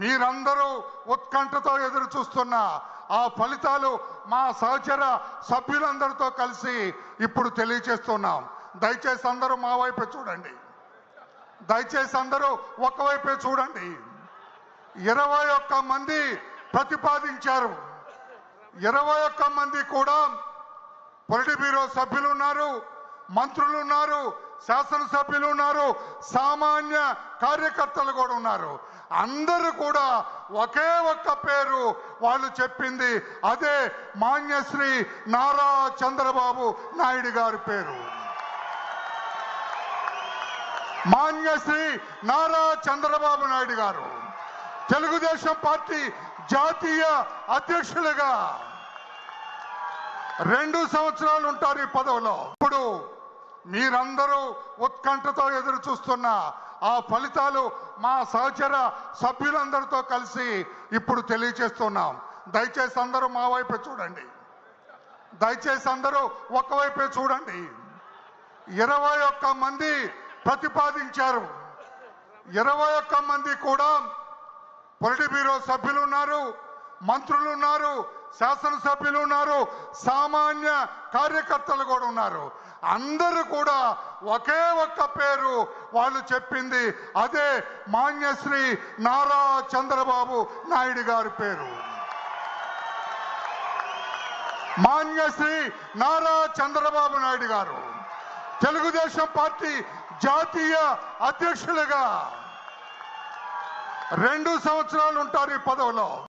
మీరందరూ ఉత్కంఠతో ఎదురు చూస్తున్న ఆ ఫలితాలు మా సహచర సభ్యులందరితో కలిసి ఇప్పుడు తెలియజేస్తున్నాం. దయచేసి అందరూ మా వైపే చూడండి. దయచేసి అందరూ ఒకవైపే చూడండి. 21 మంది ప్రతిపాదించారు. 21 మంది కూడా పొలిట్ బ్యూరో సభ్యులు ఉన్నారు, మంత్రులు ఉన్నారు, శాసనసభ్యులు ఉన్నారు, సామాన్య కార్యకర్తలు కూడా ఉన్నారు. అందరూ కూడా ఒకే ఒక్క పేరు వాళ్ళు చెప్పింది, అదే మాన్యశ్రీ నారా చంద్రబాబు నాయుడు గారి పేరు. మాన్యశ్రీ నారా చంద్రబాబు నాయుడు గారు తెలుగుదేశం పార్టీ జాతీయ అధ్యక్షులుగా 2 సంవత్సరాలు ఉంటారు ఈ పదవిలో. ఇప్పుడు మీరందరూ ఉత్కంఠతో ఎదురు చూస్తున్న ఆ ఫలితాలు మా సహచర సభ్యులందరితో కలిసి ఇప్పుడు తెలియజేస్తున్నాం. దయచేసి అందరూ మా వైపే చూడండి. దయచేసి అందరూ ఒకవైపే చూడండి. 21 మంది ప్రతిపాదించారు. 21 మంది కూడా పొలిట్ బ్యూరో సభ్యులు ఉన్నారు, మంత్రులు ఉన్నారు, శాసనసభ్యులు ఉన్నారు, సామాన్య కార్యకర్తలు కూడా ఉన్నారు. అందరూ కూడా ఒకే ఒక్క పేరు వాళ్ళు చెప్పింది, అదే మాన్యశ్రీ నారా చంద్రబాబు నాయుడు గారి పేరు. మాన్యశ్రీ నారా చంద్రబాబు నాయుడు గారు తెలుగుదేశం పార్టీ జాతీయ అధ్యక్షులుగా 2 సంవత్సరాలు ఉంటారు ఈ పదవిలో.